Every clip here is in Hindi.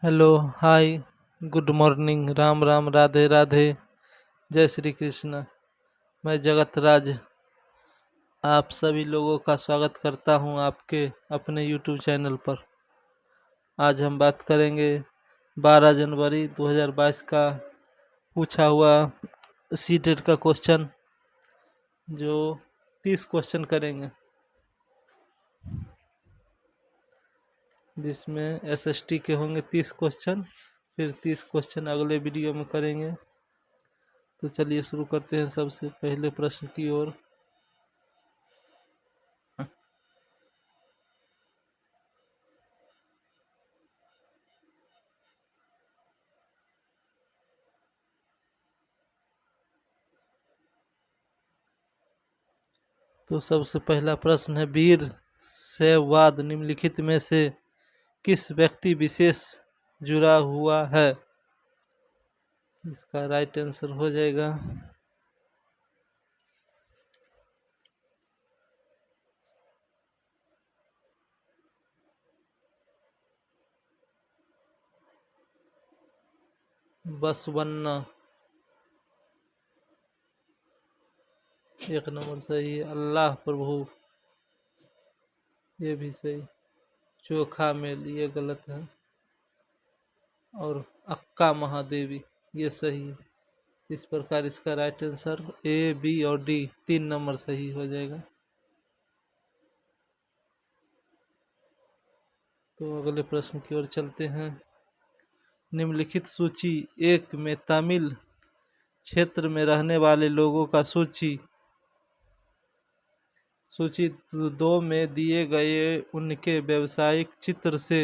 हेलो, हाय, गुड मॉर्निंग, राम राम, राधे राधे, जय श्री कृष्ण। मैं जगत राज आप सभी लोगों का स्वागत करता हूं आपके अपने यूट्यूब चैनल पर। आज हम बात करेंगे 12 जनवरी 2022 का पूछा हुआ सीटेट का क्वेश्चन, जो 30 क्वेश्चन करेंगे, जिसमें एसएसटी के होंगे 30 क्वेश्चन। फिर 30 क्वेश्चन अगले वीडियो में करेंगे। तो चलिए शुरू करते हैं सबसे पहले प्रश्न की ओर। तो सबसे पहला प्रश्न है, वीर शैववाद निम्नलिखित में से किस व्यक्ति विशेष जुड़ा हुआ है? इसका राइट आंसर हो जाएगा बसवन्ना। एक नंबर सही है। अल्लाह प्रभु, ये भी सही। चोखा मेल, ये गलत है। और अक्का महादेवी, ये सही है। इस प्रकार इसका राइट आंसर ए, बी और डी 3 नंबर सही हो जाएगा। तो अगले प्रश्न की ओर चलते हैं। निम्नलिखित सूची 1 में तमिल क्षेत्र में रहने वाले लोगों का सूची 2 में दिए गए उनके व्यावसायिक चित्र से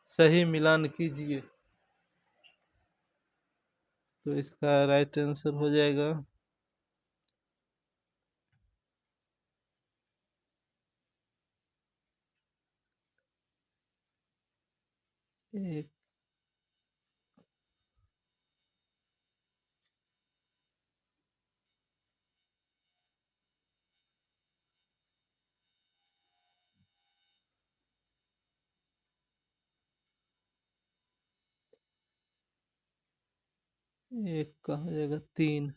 सही मिलान कीजिए। तो इसका राइट आंसर हो जाएगा एक। एक का हो जाएगा 3,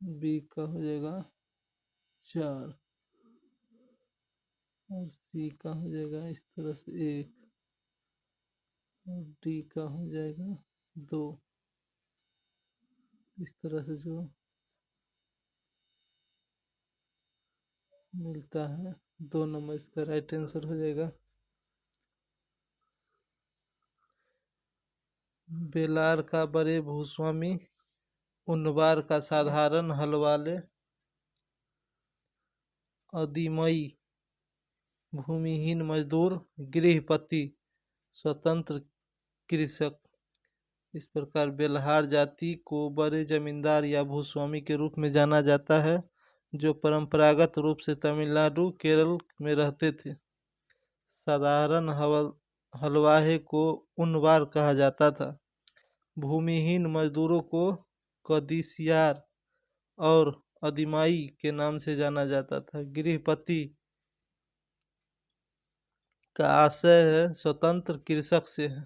बी का हो जाएगा 4 और सी का हो जाएगा इस तरह से 1 और डी का हो जाएगा 2। इस तरह से जो मिलता है 2 नंबर, इसका राइट आंसर हो जाएगा। बेलार का बड़े भूस्वामी, उन्बार का साधारण हल वाले, अधिमई भूमिहीन मजदूर, गृहपति, स्वतंत्र कृषक। इस प्रकार बेलहार जाति को बड़े जमींदार या भूस्वामी के रूप में जाना जाता है, जो परंपरागत रूप से तमिलनाडु केरल में रहते थे। साधारण हलवाहे को उनवार कहा जाता था। भूमिहीन मजदूरों को कदिसियार और अधिमाई के नाम से जाना जाता था। गृहपति का आशय है स्वतंत्र कृषक से है।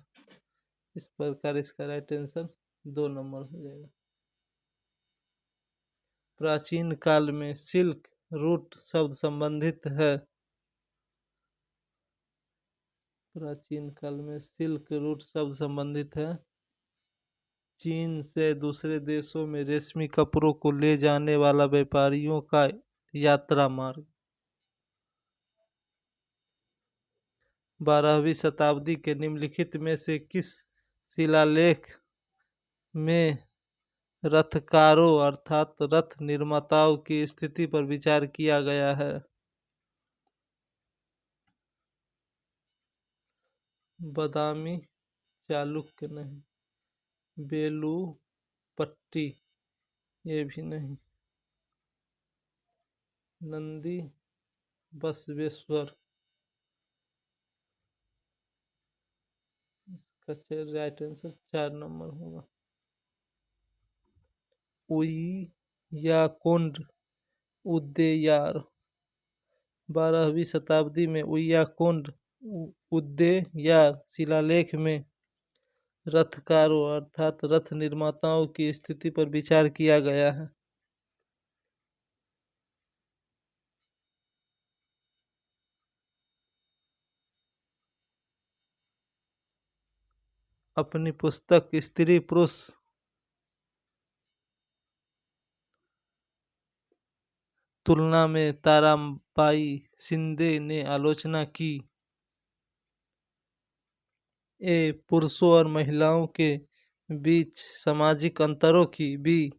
इस प्रकार इसका राइट आंसर 2 नंबर हो जाएगा। प्राचीन काल में सिल्क रूट शब्द संबंधित है। प्राचीन काल में सिल्क रूट शब्द संबंधित है चीन से दूसरे देशों में रेशमी कपड़ों को ले जाने वाला व्यापारियों का यात्रा मार्ग। 12वीं शताब्दी के निम्नलिखित में से किस शिलालेख में रथकारों अर्थात रथ निर्माताओं की स्थिति पर विचार किया गया है? बदामी चालुक्य नहीं, बेलूपट्टी ये भी नहीं, नंदी बसवेश्वर। इसका राइट आंसर 4 नंबर होगा। उय्याकोंड उदययार। 12वीं शताब्दी में उय्याकोंड उद्देय या शिलालेख में रथकारों अर्थात रथ निर्माताओं की स्थिति पर विचार किया गया है। अपनी पुस्तक स्त्री पुरुष तुलना में ताराबाई शिंदे ने आलोचना की। पुरुषों और महिलाओं के बीच सामाजिक अंतरों की। बी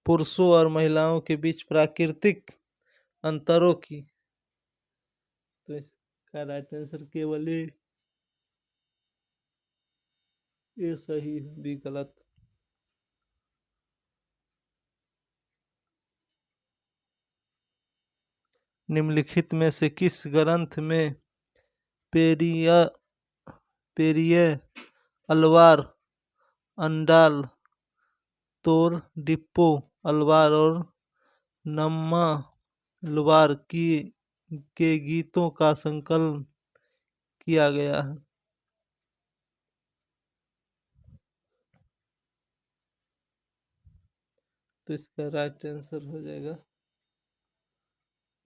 पुरुषों और महिलाओं के बीच प्राकृतिक अंतरों की। तो इसका राइट आंसर केवल ए सही है, बी गलत। निम्नलिखित में से किस ग्रंथ में पेरिये अलवार अंडाल तोर डिप्पो अलवार और नम्मालवार के गीतों का संकलन किया गया है? तो इसका राइट आंसर हो जाएगा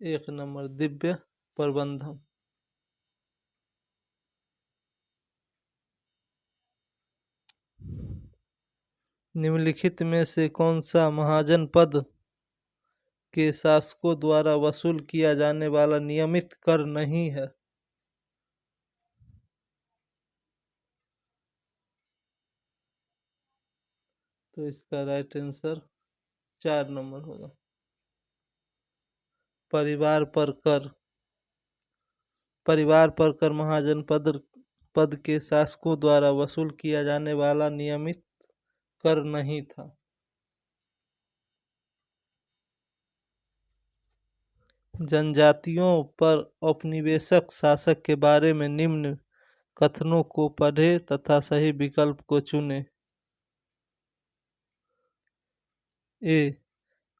1 नंबर दिव्य प्रबंधम। निम्नलिखित में से कौन सा महाजन पद के शासकों द्वारा वसूल किया जाने वाला नियमित कर नहीं है? तो इसका राइट आंसर 4 नंबर होगा परिवार पर कर महाजन पद के शासकों द्वारा वसूल किया जाने वाला नियमित कर नहीं था। जनजातियों पर औपनिवेशिक शासन के बारे में निम्न कथनों को पढ़ें तथा सही विकल्प को चुनें।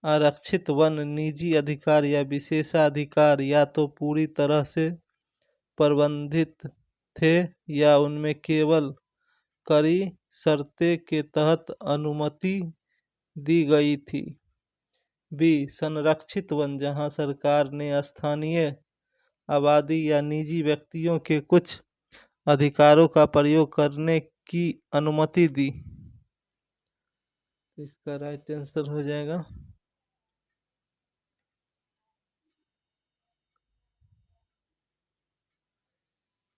आरक्षित वन निजी अधिकार या विशेषाधिकार या तो पूरी तरह से प्रबंधित थे या उनमें केवल कड़ी शर्तें के तहत अनुमति दी गई थी। बी संरक्षित वन जहां सरकार ने स्थानीय आबादी या निजी व्यक्तियों के कुछ अधिकारों का प्रयोग करने की अनुमति दी। इसका राइट आंसर हो जाएगा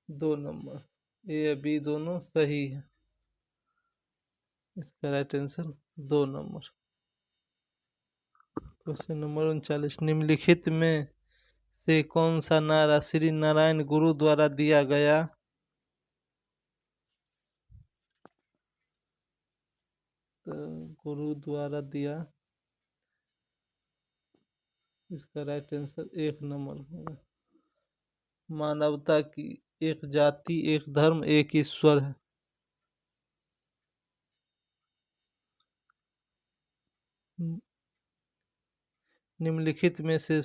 2 नंबर। ए बी दोनों सही है। इसका right answer 2 number. Question number 39 निम्नलिखित में से कौन सा नारा श्री नारायण गुरु द्वारा दिया गया? तो गुरु द्वारा दिया। इसका राइट आंसर 1 नंबर होगा मानवता की एक जाति एक धर्म एक ईश्वर है। निम्नलिखित में से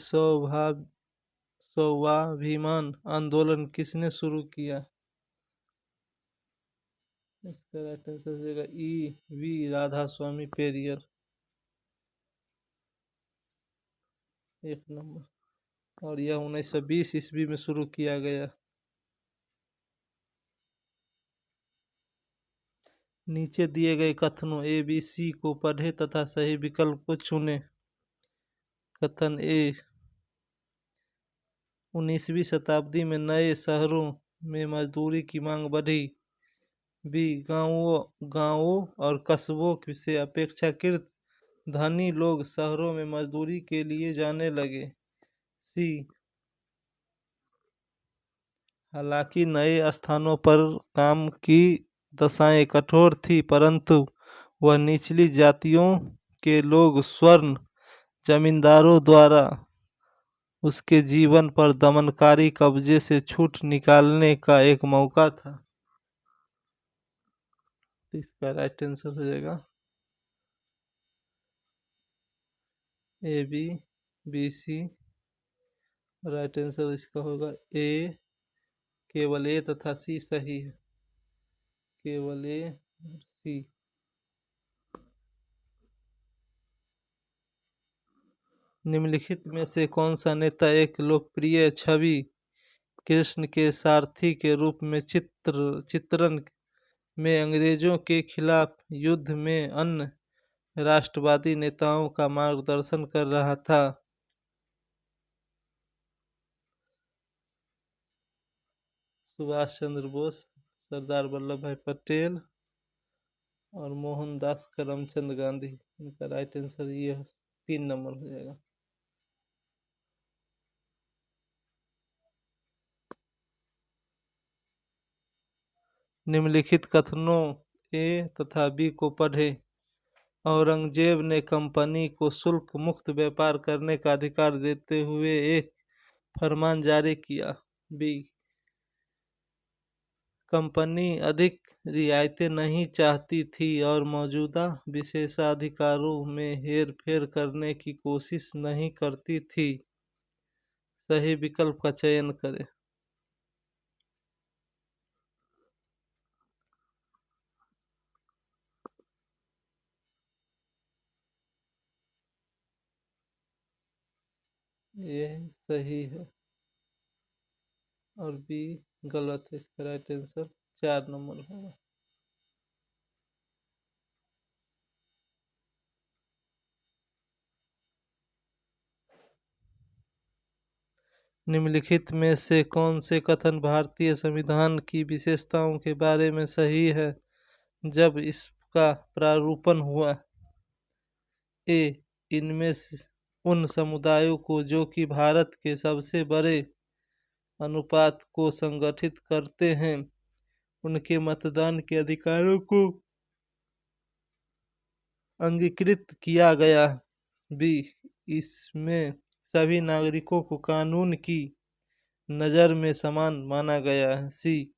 स्वाभिमान आंदोलन किसने शुरू किया? इसका राइट आंसर हो जाएगा वी राधा स्वामी पेरियर। 1 नंबर। और यह 1920 ईस्वी में शुरू किया गया। नीचे दिए गए कथनों ए बी सी को पढ़ें तथा सही विकल्प को चुनें। कथन ए 19वीं शताब्दी में नए शहरों में मजदूरी की मांग बढ़ी। बी गांवों और कस्बों से अपेक्षाकृत धनी लोग शहरों में मजदूरी के लिए जाने लगे। सी हालांकि नए स्थानों पर काम की दशाएं कठोर थी परंतु वह निचली जातियों के लोग स्वर्ण जमींदारों द्वारा उसके जीवन पर दमनकारी कब्जे से छूट निकालने का एक मौका था। तो इसका राइट आंसर हो जाएगा A B C. Right answer इसका होगा ए केवल ए तथा सी सही है। केवल ए और सी। निम्नलिखित में से कौन सा नेता एक लोकप्रिय छवि कृष्ण के सारथी के रूप में चित्रण में अंग्रेजों के खिलाफ युद्ध में अन्य राष्ट्रवादी नेताओं का मार्गदर्शन कर रहा था? सुभाष चंद्र बोस, सरदार वल्लभ भाई पटेल और मोहनदास करमचंद गांधी। इनका राइट आंसर ये 3 नंबर हो जाएगा। निम्नलिखित कथनों ए तथा बी को पढ़ें। औरंगजेब ने कंपनी को शुल्क मुक्त व्यापार करने का अधिकार देते हुए एक फरमान जारी किया। बी, कंपनी अधिक रियायतें नहीं चाहती थी और मौजूदा विशेषाधिकारों में हेरफेर करने की कोशिश नहीं करती थी। सही विकल्प का चयन करें। ये सही है और बी गलत है। इसका राइट आंसर 4 नंबर होगा। निम्नलिखित में से कौन से कथन भारतीय संविधान की विशेषताओं के बारे में सही है जब इसका प्रारूपण हुआ? ए, इनमें से उन समुदायों को जो कि भारत के सबसे बड़े अनुपात को संगठित करते हैं उनके मतदान के अधिकारों को अंगीकृत किया गया। बी, इसमें सभी नागरिकों को कानून की नज़र में समान माना गया है। सी,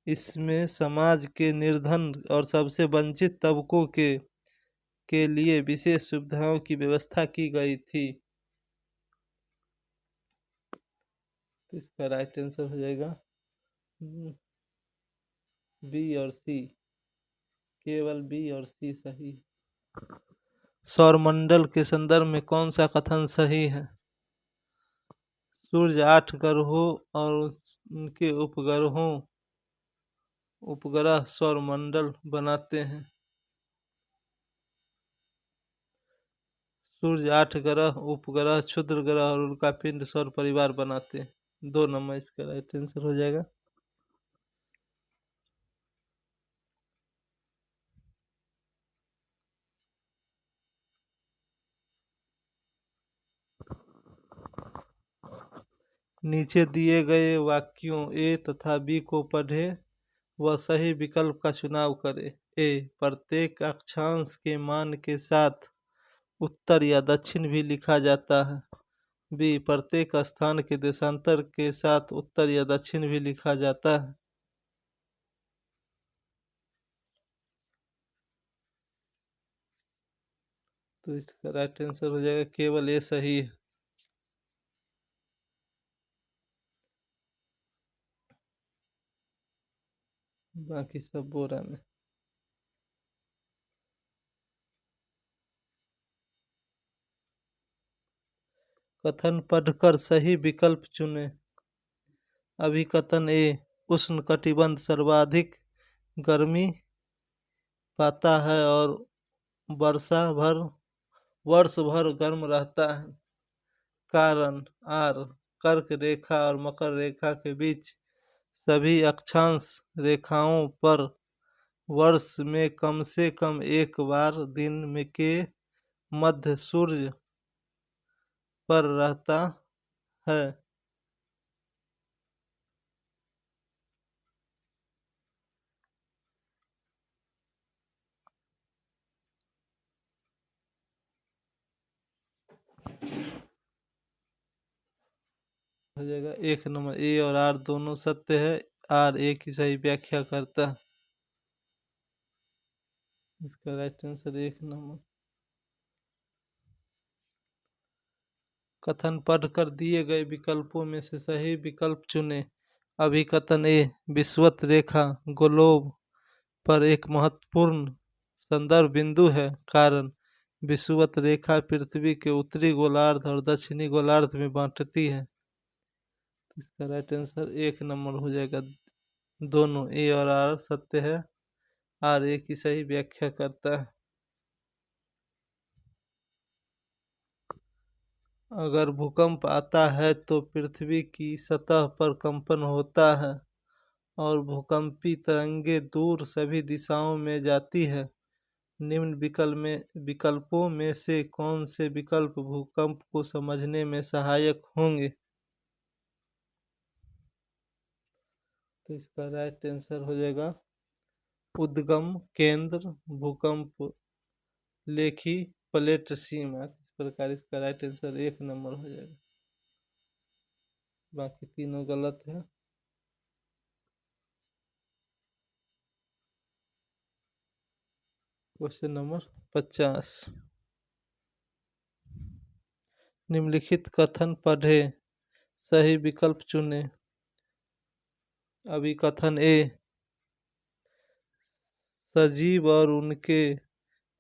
इसमें समाज के निर्धन और सबसे वंचित तबकों के लिए विशेष सुविधाओं की व्यवस्था की गई थी। तो इसका राइट आंसर हो जाएगा बी और सी। केवल बी और सी सही। सौरमंडल के संदर्भ में कौन सा कथन सही है? सूर्य 8 ग्रहों और उनके उपग्रह सौरमंडल बनाते हैं। सूर्य 8 ग्रह, उपग्रह, क्षुद्र ग्रह और उनका पिंड सौर परिवार बनाते हैं। 2 नंबर इसका राइट आंसर हो जाएगा। नीचे दिए गए वाक्यों ए तथा बी को पढ़ें व सही विकल्प का चुनाव करें। ए, प्रत्येक अक्षांश के मान के साथ उत्तर या दक्षिण भी लिखा जाता है। बी, प्रत्येक स्थान के देशांतर के साथ उत्तर या दक्षिण भी लिखा जाता है। तो इसका राइट आंसर हो जाएगा केवल ए सही है। बाकी सब बोरा में। कथन पढ़कर सही विकल्प चुनें। अभिकथन ए, उष्णकटिबंध सर्वाधिक गर्मी पाता है और वर्ष भर गर्म रहता है। कारण आर, कर्क रेखा और मकर रेखा के बीच सभी अक्षांश रेखाओं पर वर्ष में कम से कम एक बार दिन में के मध्य सूर्य पर रहता है। हो जाएगा 1 नंबर। ए और आर दोनों सत्य है। आर ए की सही व्याख्या करता है। इसका राइट आंसर 1 नंबर। कथन पढ़कर दिए गए विकल्पों में से सही विकल्प चुनें। अभिकथन ए, विषुवत रेखा ग्लोब पर एक महत्वपूर्ण संदर्भ बिंदु है। कारण, विषुवत रेखा पृथ्वी के उत्तरी गोलार्ध और दक्षिणी गोलार्ध में बांटती है। इसका राइट आंसर 1 नंबर हो जाएगा। दोनों ए और आर सत्य है। आर ए की सही व्याख्या करता है। अगर भूकंप आता है तो पृथ्वी की सतह पर कंपन होता है और भूकंपी तरंगे दूर सभी दिशाओं में जाती है। निम्न विकल्पों में से कौन से विकल्प भूकंप को समझने में सहायक होंगे? तो इसका राइट आंसर हो जाएगा उद्गम केंद्र, भूकंप लेखी, प्लेट सीमा। इस प्रकार इसका राइट आंसर 1 नंबर हो जाएगा। बाकी तीनों गलत है। Question number 50। निम्नलिखित कथन पढ़े, सही विकल्प चुने। अभिकथन ए, सजीव और उनके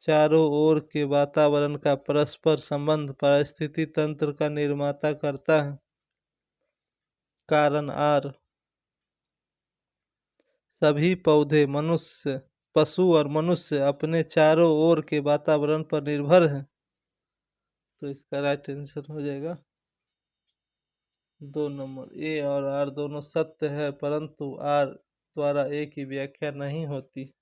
चारों ओर के वातावरण का परस्पर संबंध पारिस्थितिकी तंत्र का निर्माता करता है। कारण आर, सभी पौधे, मनुष्य, पशु और मनुष्य अपने चारों ओर के वातावरण पर निर्भर हैं। तो इसका राइट आंसर हो जाएगा 2 नंबर। ए और आर दोनों सत्य है, परंतु आर द्वारा ए की व्याख्या नहीं होती।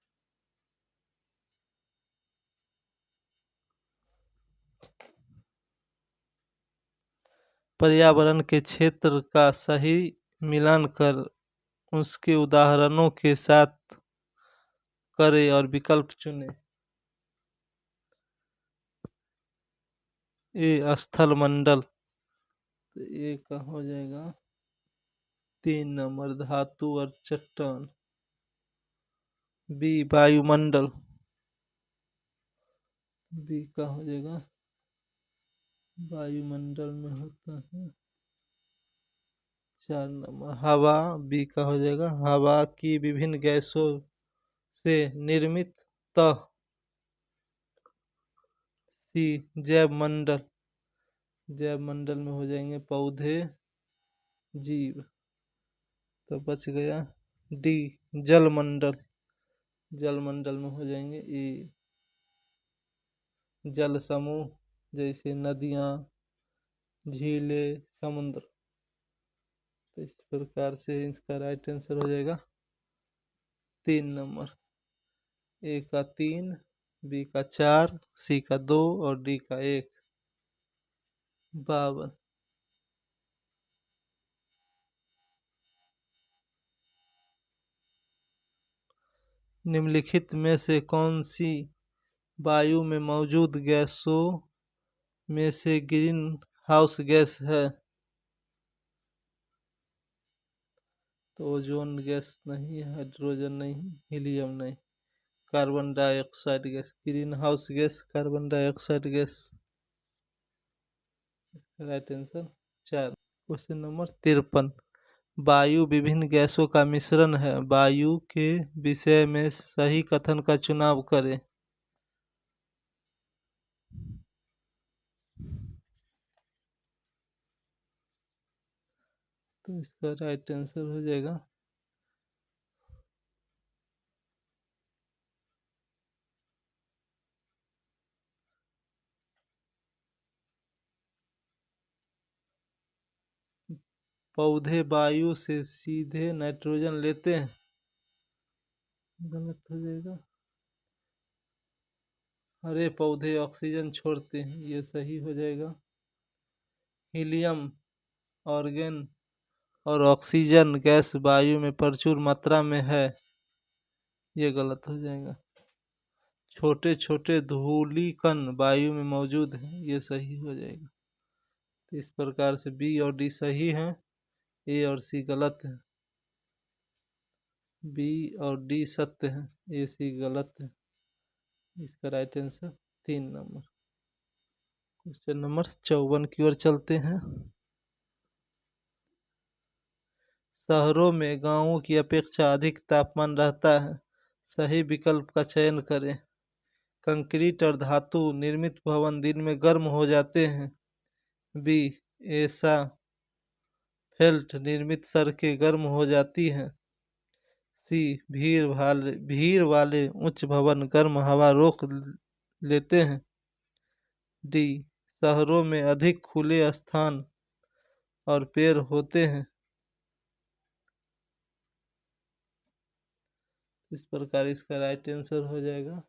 पर्यावरण के क्षेत्र का सही मिलान कर उसके उदाहरणों के साथ करें और विकल्प चुनें। ए, स्थल मंडल। तो ए का हो जाएगा 3 नंबर, धातु और चट्टान। बी, वायुमंडल। बी का हो जाएगा वायुमंडल में होता है 4 नंबर, हवा। बी का हो जाएगा हवा की विभिन्न गैसों से निर्मित तह। सी, जैव मंडल। जैव मंडल में हो जाएंगे पौधे, जीव। तो बच गया डी, जलमंडल। जलमंडल में हो जाएंगे ए, जल समूह जैसे नदियाँ, झीलें, समुद्र। तो इस प्रकार से इसका राइट आंसर हो जाएगा 3 नंबर। ए का 3, बी का 4, सी का 2 और डी का 1। 52। निम्नलिखित में से कौन सी वायु में मौजूद गैसों में से ग्रीन हाउस गैस है? तो ओजोन गैस नहीं, हाइड्रोजन नहीं, हीलियम नहीं, carbon dioxide gas. Green house gas carbon dioxide gas. Right answer 4। Question number 53। वायु विभिन्न गैसों का मिश्रण है। वायु के विषय में सही कथन का चुनाव करें। तो इसका राइट आंसर हो जाएगा पौधे वायु से सीधे नाइट्रोजन लेते हैं। गलत हो जाएगा। हरे पौधे ऑक्सीजन छोड़ते हैं, ये सही हो जाएगा। हीलियम, ऑर्गन और ऑक्सीजन गैस वायु में प्रचुर मात्रा में है, ये गलत हो जाएगा। छोटे छोटे धूलिकण वायु में मौजूद हैं, ये सही हो जाएगा। तो इस प्रकार से बी और डी सही हैं, ए और सी गलत है। बी और डी सत्य है, ए सी गलत है। इसका right answer 3 number. Question number 54 की ओर चलते हैं। शहरों में गांवों की अपेक्षा अधिक तापमान रहता है। सही विकल्प का चयन करें। कंक्रीट और धातु निर्मित भवन दिन में गर्म हो जाते हैं। बी ऐसा फेल्ट निर्मित सड़कें गर्म हो जाती हैं। सी भीड़ वाले उच्च भवन गर्म हवा रोक लेते हैं। डी शहरों में अधिक खुले स्थान और पेड़ होते हैं। इस प्रकार इसका राइट आंसर हो जाएगा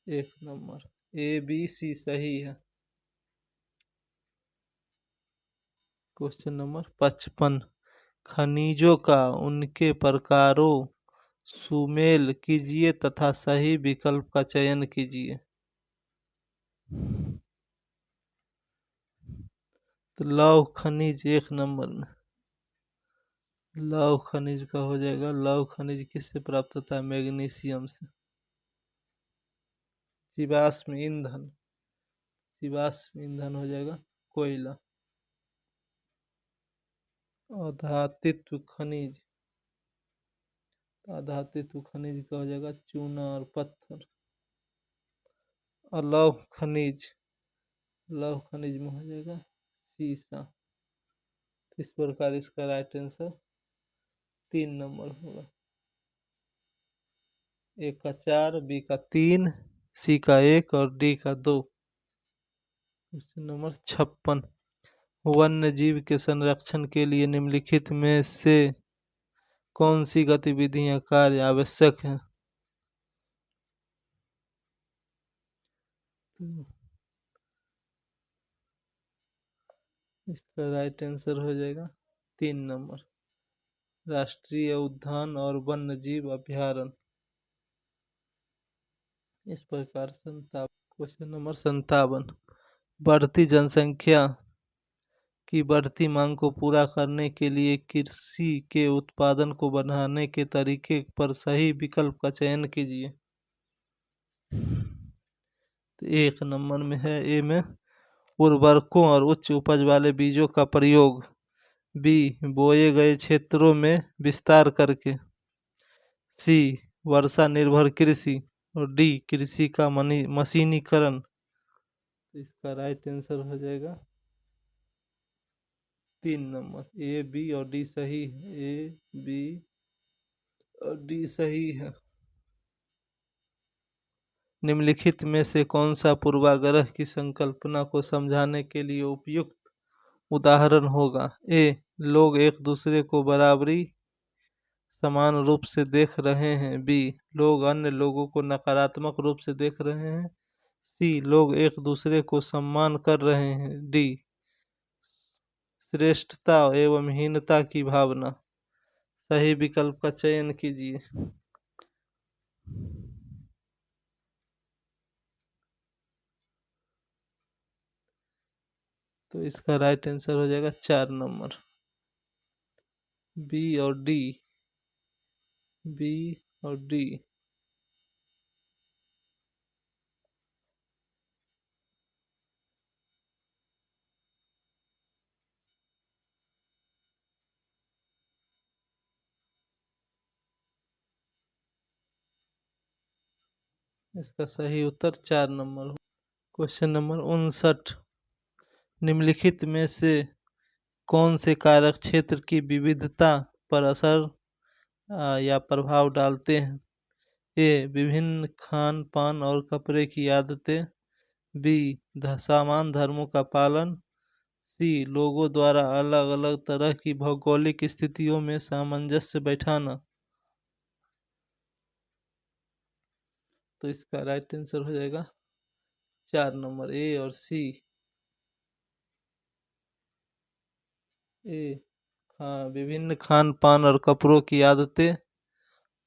1 नंबर ए बी सी सही है। क्वेश्चन नंबर 55 खनिजों का उनके प्रकारों सुमेल कीजिए तथा सही विकल्प का चयन कीजिए। तो लौह खनिज 1 नंबर में लौह खनिज का हो जाएगा। लौह खनिज किससे प्राप्त होता है? मैग्नीशियम से। जीवाश्म ईंधन हो जाएगा कोयला। आधातित्व खनिज का हो जाएगा चूना और पत्थर। अलौह खनिज में हो जाएगा सीसा। इस प्रकार इसका राइट आंसर 3 नंबर होगा। ए का 4, बी का 3, सी का 1 और डी का 2। क्वेश्चन नंबर 56 वन्य जीव के संरक्षण के लिए निम्नलिखित में से कौन सी गतिविधियां कार्य आवश्यक है? इसका राइट आंसर हो जाएगा 3 नंबर राष्ट्रीय उद्यान और वन्य जीव अभ्यारण्य। इस प्रकार 57। क्वेश्चन नंबर 57 बढ़ती जनसंख्या की बढ़ती मांग को पूरा करने के लिए कृषि के उत्पादन को बढ़ाने के तरीके पर सही विकल्प का चयन कीजिए। तो 1 नंबर में है ए में उर्वरकों और उच्च उपज वाले बीजों का प्रयोग। बी बोए गए क्षेत्रों में विस्तार करके। सी वर्षा निर्भर कृषि और डी कृषि का मशीनीकरण। तो इसका राइट आंसर हो जाएगा 3 नंबर ए बी और डी सही है। ए बी और डी सही है। निम्नलिखित में से कौन सा पूर्वाग्रह की संकल्पना को समझाने के लिए उपयुक्त उदाहरण होगा? ए लोग एक दूसरे को बराबरी समान रूप से देख रहे हैं। बी लोग अन्य लोगों को नकारात्मक रूप से देख रहे हैं। सी लोग एक दूसरे को सम्मान कर रहे हैं। डी श्रेष्ठता एवं हीनता की भावना। सही विकल्प का चयन कीजिए। तो इसका राइट आंसर हो जाएगा 4 नंबर बी और डी। इसका सही उत्तर 4 नंबर हो। क्वेश्चन नंबर 59 निम्नलिखित में से कौन से कारक क्षेत्र की विविधता पर असर या प्रभाव डालते हैं? ए विभिन्न खान पान और कपड़े की आदतें। बी समान धर्मों का पालन। सी लोगों द्वारा अलग अलग तरह की भौगोलिक स्थितियों में सामंजस्य बैठाना। तो इसका राइट आंसर हो जाएगा 4 नंबर ए और सी। ए विभिन्न खान पान और कपड़ों की आदतें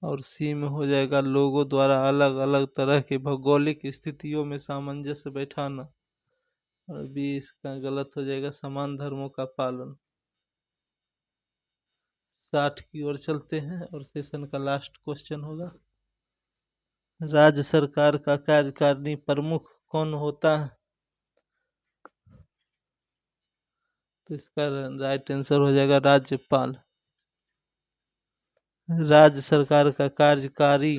और सी में हो जाएगा लोगों द्वारा अलग अलग तरह के भौगोलिक स्थितियों में सामंजस्य बैठाना। और बी इसका गलत हो जाएगा समान धर्मों का पालन। 60 की ओर चलते हैं और सेशन का लास्ट क्वेश्चन होगा। राज्य सरकार का कार्यकारिणी प्रमुख कौन होता है? तो इसका राइट आंसर हो जाएगा राज्यपाल। राज्य सरकार का कार्यकारी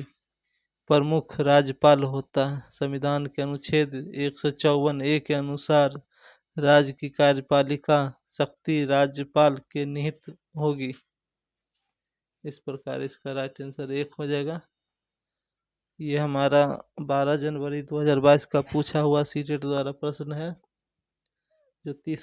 प्रमुख राज्यपाल होता है। संविधान के अनुच्छेद 154A के अनुसार राज्य की कार्यपालिका शक्ति राज्यपाल के निहित होगी। इस प्रकार इसका राइट आंसर 1 हो जाएगा। ये हमारा 12 जनवरी 2022 का पूछा हुआ सीटेट द्वारा प्रश्न है, जो 30